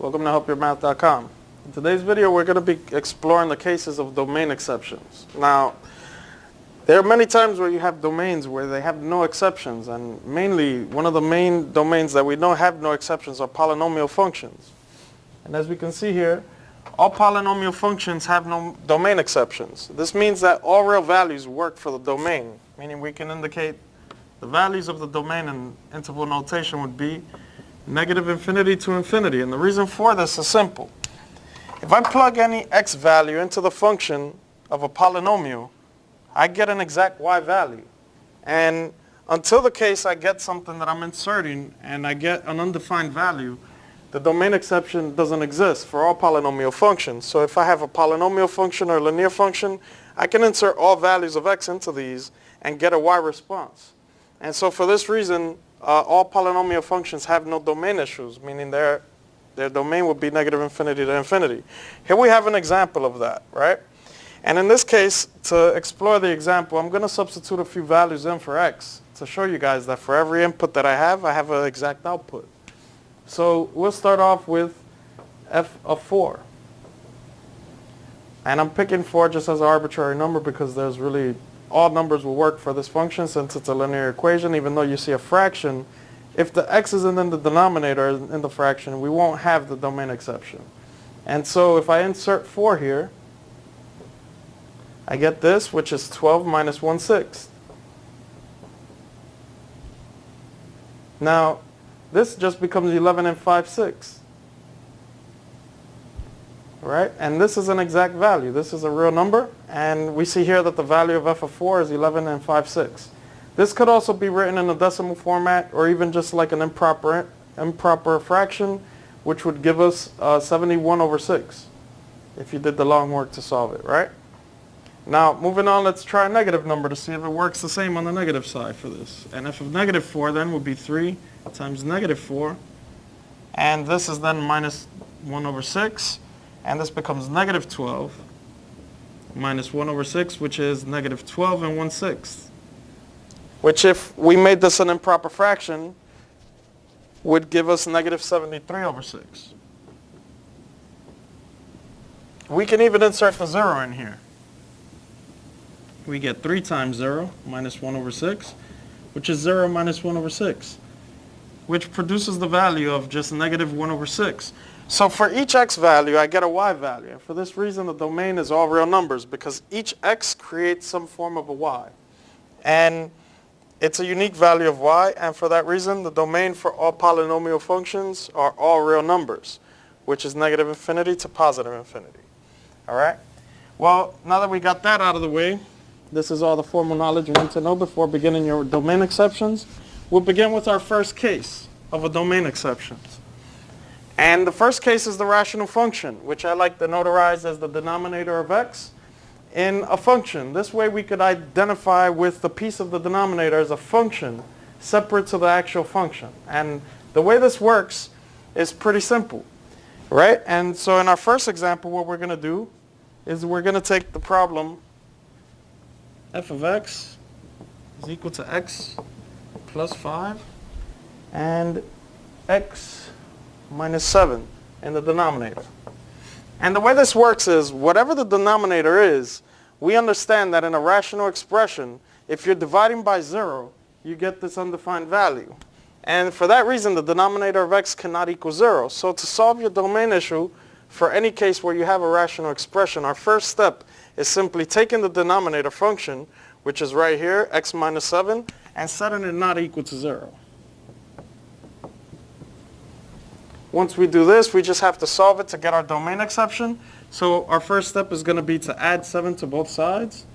Welcome to helpyourmath.com. In today's video, we're going to be exploring the cases of domain exceptions. Now, there are many times where you have domains where they have no exceptions, and mainly one of the main domains that we know have no exceptions are polynomial functions. And as we can see here, all polynomial functions have no domain exceptions. This means that all real values work for the domain, meaning we can indicate the values of the domain in interval notation would be negative infinity to infinity. And the reason for this is simple. If I plug any x value into the function of a polynomial, I get an exact y value. And until the case I get something that I'm inserting and I get an undefined value, the domain exception doesn't exist for all polynomial functions. So if I have a polynomial function or a linear function, I can insert all values of x into these and get a y response. And so for this reason, all polynomial functions have no domain issues, meaning their domain would be negative infinity to infinity. Here we have an example of that, right? And in this case, to explore the example, I'm going to substitute a few values in for x to show you guys that for every input that I have an exact output. So we'll start off with f of 4. And I'm picking 4 just as an arbitrary number because there's really, all numbers will work for this function since it's a linear equation. Even though you see a fraction, if the x isn't in the denominator in the fraction, we won't have the domain exception. And so if I insert 4 here, I get this, which is 12 minus 1/6. Now, this just becomes 11 and 5/6. Right? And this is an exact value. This is a real number. And we see here that the value of f of 4 is 11 and 5/6. This could also be written in a decimal format or even just like an improper fraction, which would give us 71/6 if you did the long work to solve it, right? Now, moving on, let's try a negative number to see if it works the same on the negative side for this. And f of negative 4 then would be 3 times negative 4. And this is then minus 1/6. And this becomes negative 12 minus 1/6, which is negative 12 and 1/6. Which, if we made this an improper fraction, would give us negative 73/6. We can even insert the 0 in here. We get 3 times 0 minus 1/6, which is 0 minus 1/6, which produces the value of just negative 1/6. So for each x value, I get a y value. And for this reason, the domain is all real numbers because each x creates some form of a y. And it's a unique value of y, and for that reason, the domain for all polynomial functions are all real numbers, which is negative infinity to positive infinity. All right? Well, now that we got that out of the way, this is all the formal knowledge you need to know before beginning your domain exceptions. We'll begin with our first case of a domain exception. And the first case is the rational function, which I like to notarize as the denominator of x in a function. This way we could identify with the piece of the denominator as a function separate to the actual function. And the way this works is pretty simple, right? And so in our first example, what we're going to do is we're going to take the problem f of x is equal to x plus 5 and x minus 7 in the denominator. And the way this works is, whatever the denominator is, we understand that in a rational expression, if you're dividing by 0, you get this undefined value. And for that reason, the denominator of x cannot equal 0. So to solve your domain issue, for any case where you have a rational expression, our first step is simply taking the denominator function, which is right here, x minus 7, and setting it not equal to 0. Once we do this, we just have to solve it to get our domain exception. So our first step is going to be to add 7 to both sides.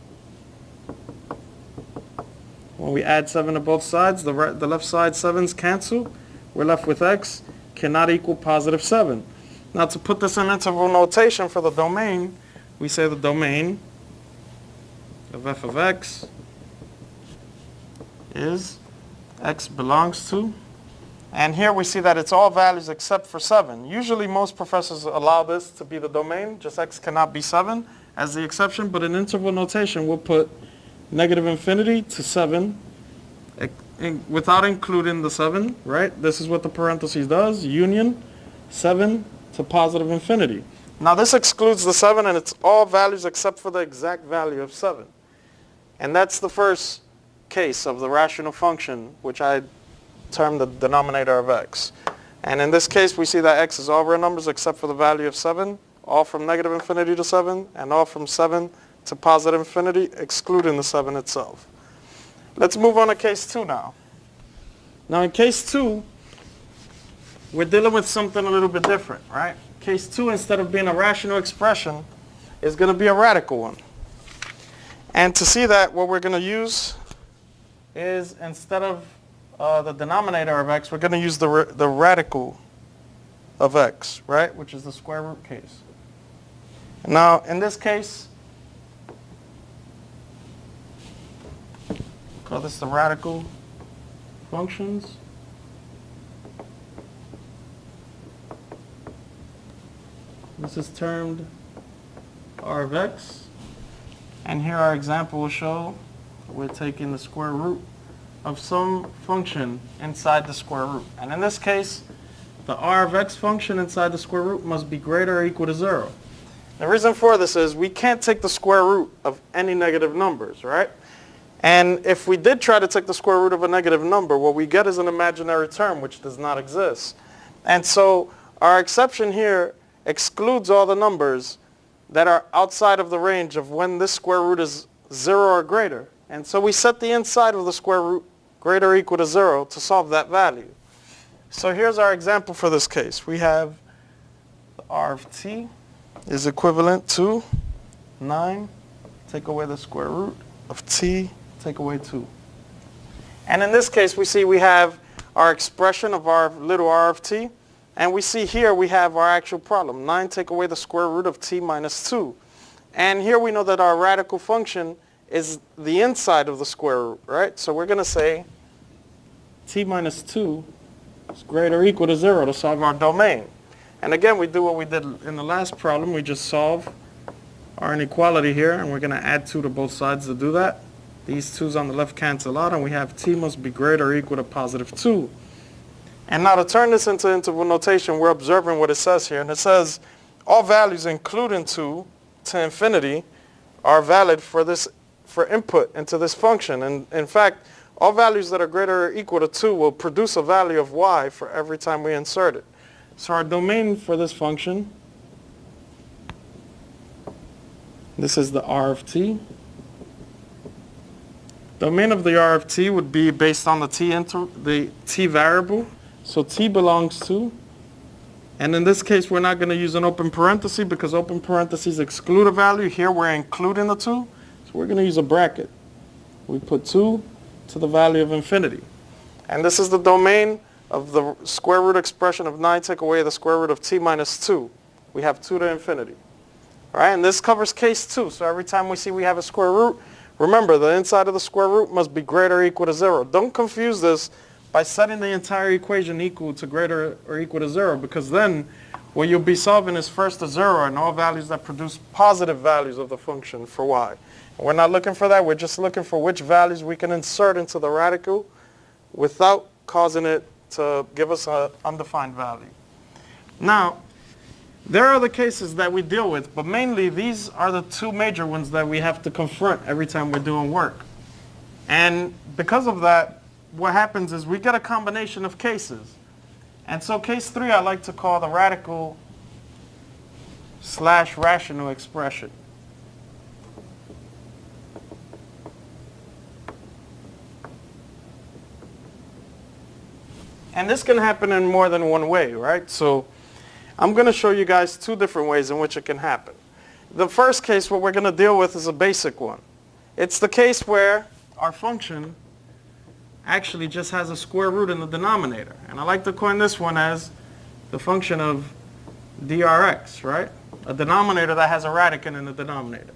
When we add 7 to both sides, the left side 7's cancel. We're left with x cannot equal positive 7. Now to put this in interval notation for the domain, we say the domain of f of x is x belongs to, and here we see that it's all values except for 7. Usually most professors allow this to be the domain, just x cannot be 7 as the exception, but in interval notation we'll put negative infinity to 7 without including the 7, right? This is what the parentheses does, union 7 to positive infinity. Now this excludes the 7, and it's all values except for the exact value of 7. And that's the first case of the rational function, which I termed the denominator of x. And in this case, we see that x is all real numbers except for the value of 7, all from negative infinity to 7, and all from 7 to positive infinity, excluding the 7 itself. Let's move on to case 2 now. Now in case 2, we're dealing with something a little bit different, right? Case 2, instead of being a rational expression, is going to be a radical one. And to see that, what we're going to use is, instead of the denominator of x, we're going to use the radical of x, right? Which is the square root case. Now, in this case, call this the radical functions. This is termed r of x. And here our example will show we're taking the square root of some function inside the square root. And in this case, the r of x function inside the square root must be greater or equal to 0. The reason for this is we can't take the square root of any negative numbers, right? And if we did try to take the square root of a negative number, what we get is an imaginary term which does not exist. And so our exception here excludes all the numbers that are outside of the range of when this square root is 0 or greater. And so we set the inside of the square root greater or equal to 0 to solve that value. So here's our example for this case. We have the r of t is equivalent to 9, take away the square root of t, take away 2. And in this case, we see we have our expression of our little r of t. And we see here we have our actual problem. 9 take away the square root of t minus 2. And here we know that our radical function is the inside of the square root, right? So we're going to say t minus 2 is greater or equal to 0 to solve our domain. And again, we do what we did in the last problem. We just solve our inequality here, and we're going to add 2 to both sides to do that. These 2's on the left cancel out, and we have t must be greater or equal to positive 2. And now to turn this into interval notation, we're observing what it says here. And it says all values including 2 to infinity are valid for input into this function. And in fact, all values that are greater or equal to 2 will produce a value of y for every time we insert it. So our domain for this function, this is the r of t. Domain of the r of t would be based on the t variable. So t belongs to, and in this case we're not going to use an open parenthesis because open parentheses exclude a value. Here we're including the 2, so we're going to use a bracket. We put 2 to the value of infinity. And this is the domain of the square root expression of 9 take away the square root of t minus 2. We have 2 to infinity. All right, and this covers case 2. So every time we see we have a square root, remember the inside of the square root must be greater or equal to 0. Don't confuse this by setting the entire equation equal to greater or equal to 0, because then what you'll be solving is first a 0 and all values that produce positive values of the function for y. And we're not looking for that. We're just looking for which values we can insert into the radical without causing it to give us an undefined value. Now, there are other cases that we deal with, but mainly these are the 2 major ones that we have to confront every time we're doing work. And because of that, what happens is we get a combination of cases. And so case 3 I like to call the radical / rational expression. And this can happen in more than one way, right? So I'm going to show you guys 2 different ways in which it can happen. The first case, what we're going to deal with, is a basic one. It's the case where our function actually just has a square root in the denominator. And I like to coin this one as the function of drx, right? A denominator that has a radical in the denominator.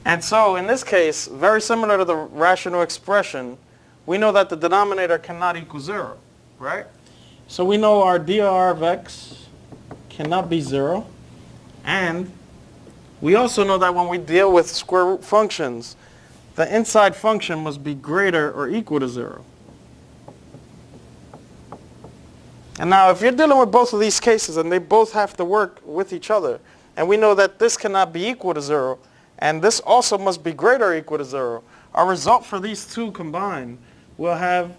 And so in this case, very similar to the rational expression, we know that the denominator cannot equal 0, right? So we know our dr of x cannot be 0. And we also know that when we deal with square root functions, the inside function must be greater or equal to 0. And now if you're dealing with both of these cases and they both have to work with each other, and we know that this cannot be equal to 0, and this also must be greater or equal to 0, our result for these two combined will have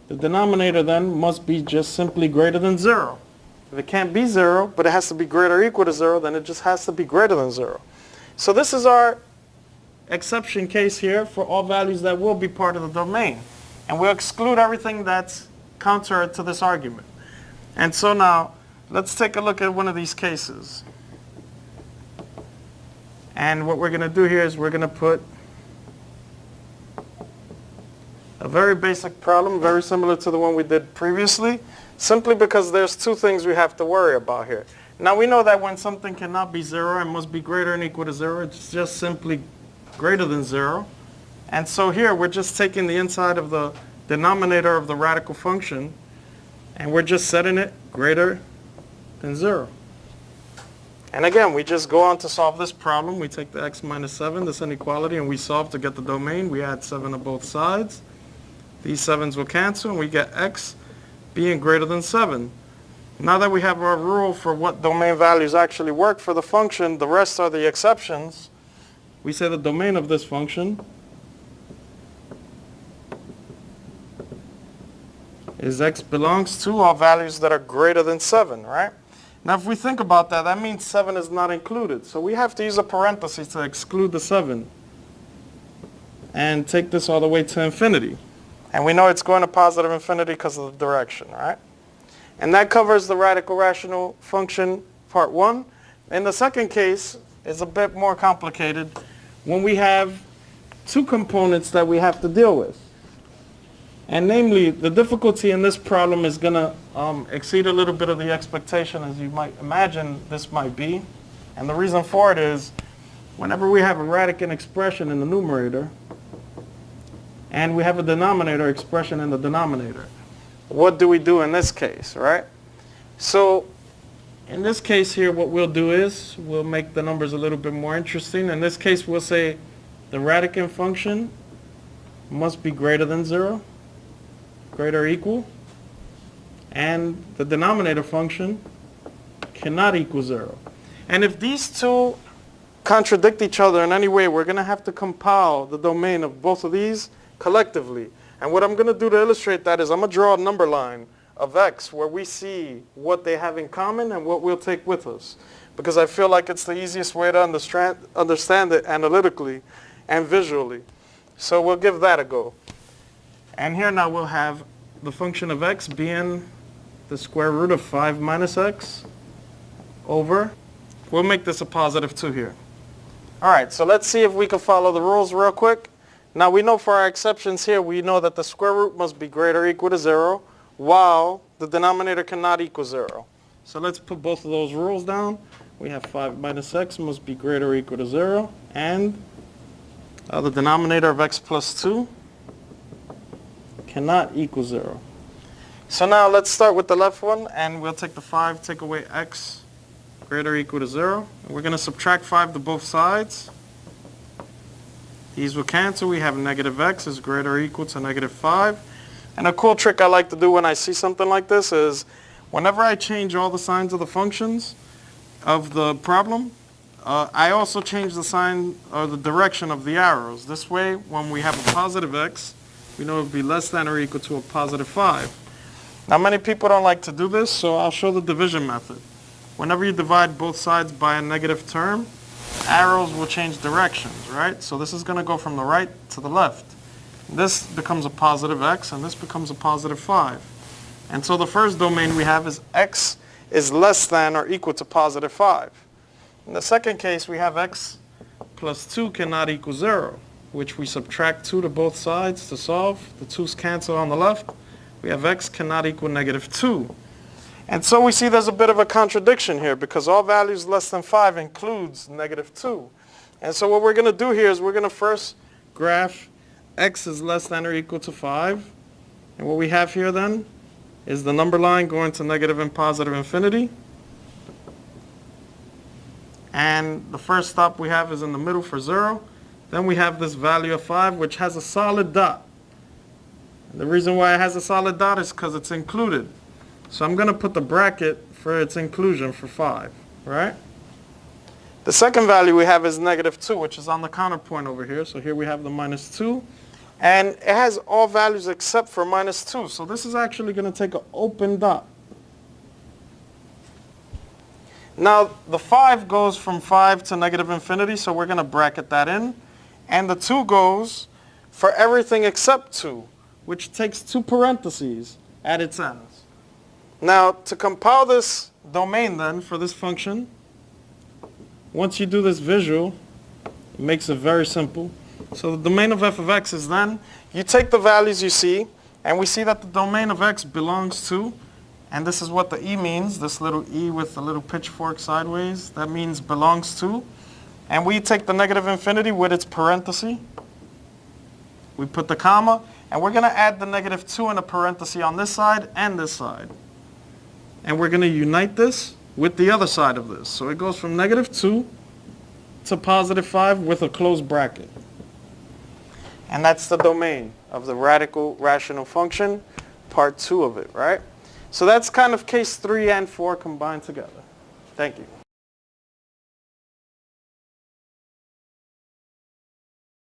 the denominator then must be just simply greater than 0. If it can't be 0, but it has to be greater or equal to 0, then it just has to be greater than 0. So this is our exception case here for all values that will be part of the domain. And we'll exclude everything that's counter to this argument. And so now, let's take a look at one of these cases. And what we're going to do here is we're going to put a very basic problem, very similar to the one we did previously, simply because there's two things we have to worry about here. Now we know that when something cannot be 0 and must be greater than or equal to 0, it's just simply greater than 0. And so here we're just taking the inside of the denominator of the radical function and we're just setting it greater than 0. And again, we just go on to solve this problem. We take the x minus 7, this inequality, and we solve to get the domain. We add 7 to both sides. These 7s will cancel, and we get x being greater than 7. Now that we have our rule for what domain values actually work for the function, the rest are the exceptions. We say the domain of this function is x belongs to all values that are greater than 7, right? Now if we think about that, that means 7 is not included. So we have to use a parenthesis to exclude the 7 and take this all the way to infinity. And we know it's going to positive infinity because of the direction, right? And that covers the radical rational function part 1. In the second case, it's a bit more complicated when we have two components that we have to deal with. And namely, the difficulty in this problem is going to exceed a little bit of the expectation, as you might imagine this might be. And the reason for it is, whenever we have a radicand expression in the numerator, and we have a denominator expression in the denominator, what do we do in this case, right? So, in this case here, what we'll do is, we'll make the numbers a little bit more interesting. In this case, we'll say the radicand function must be greater than 0. Greater or equal, and the denominator function cannot equal 0. And if these two contradict each other in any way, we're going to have to compile the domain of both of these collectively. And what I'm going to do to illustrate that is I'm going to draw a number line of x where we see what they have in common and what we'll take with us, because I feel like it's the easiest way to understand it analytically and visually. So we'll give that a go. And here now we'll have the function of x being the square root of 5 minus x over, we'll make this a positive 2 here. Alright, so let's see if we can follow the rules real quick. Now we know for our exceptions here, we know that the square root must be greater or equal to 0, while the denominator cannot equal 0. So let's put both of those rules down. We have 5 minus x must be greater or equal to 0, and the denominator of x plus 2 cannot equal 0. So now let's start with the left one, and we'll take the 5, take away x greater or equal to 0. And we're going to subtract 5 to both sides. These will cancel. We have negative x is greater or equal to negative 5. And a cool trick I like to do when I see something like this is whenever I change all the signs of the functions of the problem, I also change the sign or the direction of the arrows. This way, when we have a positive x, we know it would be less than or equal to a positive 5. Now many people don't like to do this, so I'll show the division method. Whenever you divide both sides by a negative term, arrows will change directions, right? So this is going to go from the right to the left. This becomes a positive x, and this becomes a positive 5. And so the first domain we have is x is less than or equal to positive 5. In the second case, we have x plus 2 cannot equal 0, which we subtract 2 to both sides to solve. The 2's cancel on the left. We have x cannot equal negative 2. And so we see there's a bit of a contradiction here, because all values less than 5 includes negative 2. And so what we're going to do here is we're going to first graph x is less than or equal to 5. And what we have here then is the number line going to negative and positive infinity. And the first stop we have is in the middle for 0. Then we have this value of 5, which has a solid dot. And the reason why it has a solid dot is because it's included. So I'm going to put the bracket for its inclusion for 5, right? The second value we have is negative 2, which is on the counterpoint over here. So here we have the minus 2. And it has all values except for minus 2. So this is actually going to take an open dot. Now, the 5 goes from 5 to negative infinity, so we're going to bracket that in. And the 2 goes for everything except 2, which takes 2 parentheses at its ends. Now, to compile this domain then for this function, once you do this visual, it makes it very simple. So the domain of f of x is then, you take the values you see, and we see that the domain of x belongs to, and this is what the e means, this little e with the little pitchfork sideways, that means belongs to. And we take the negative infinity with its parenthesis. We put the comma, and we're going to add the negative 2 in a parenthesis on this side and this side. And we're going to unite this with the other side of this. So it goes from negative 2 to positive 5 with a closed bracket. And that's the domain of the radical rational function, part 2 of it, right? So that's kind of case 3 and 4 combined together. Thank you.